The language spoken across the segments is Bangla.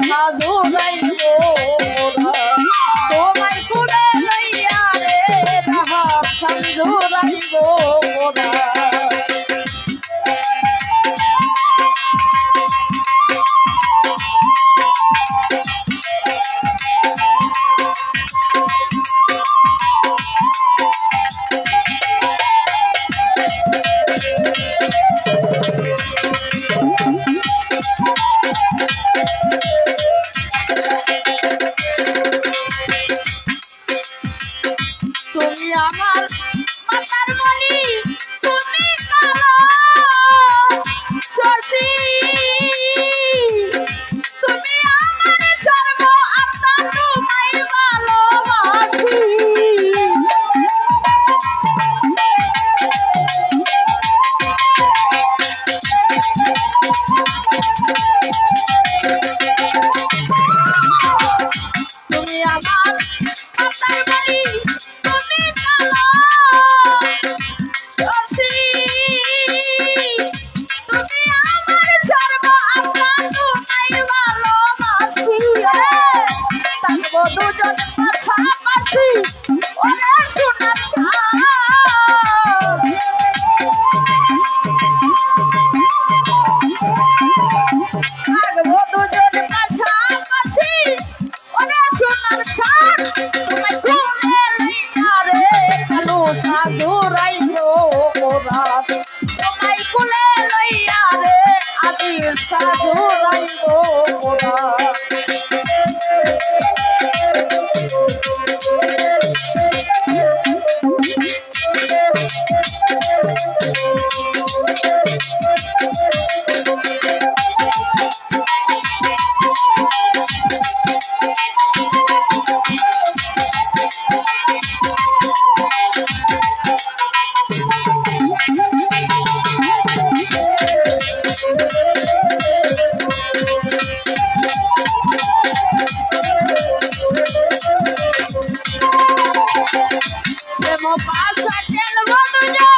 সাধু রাইব তোমায় কুলে লইয়া রে রাহা সাধু রাইব তুমি আমার মাতার মনি তুমি কালো শশী তুমি আমার সর্ব আত্মা তোমায় ভালোবাসি তুমি আমার মাতার মনি তুমি কালো শশী তুমি আমার সর্ব আত্মা তোমায় ভালোবাসি থাকবো দুজন পাশাপাশি ওরে সোনার থাকবো দুজন পাশাপাশি ওরে সোনার ছাড় তোমায় কুলে লইয়া রে কালো সাধু রাইব তোমায় কুলে লইয়া রে আদি সাধু রাইব Mo pasa que el mundo yo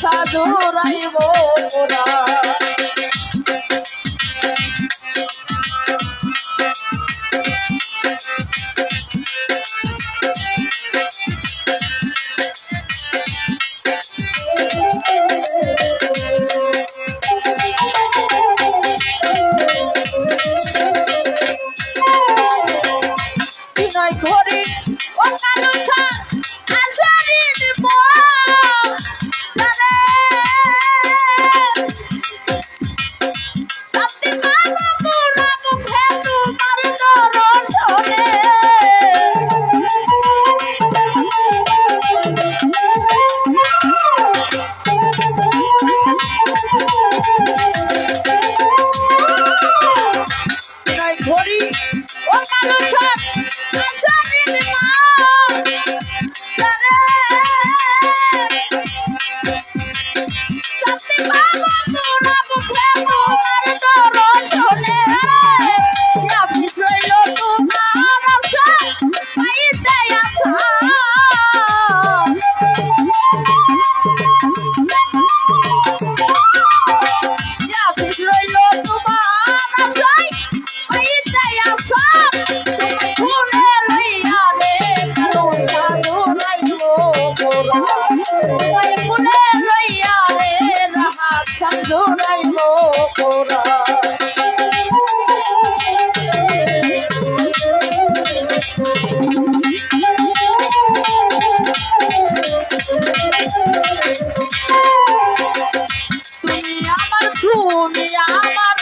সাধু রাইব বিনয় ঘরে ও কালুছা আশারি দিব ঘড়ি ও কালো ছাড় আশারি দিব Samjuraimo জোড়া তুমি আমার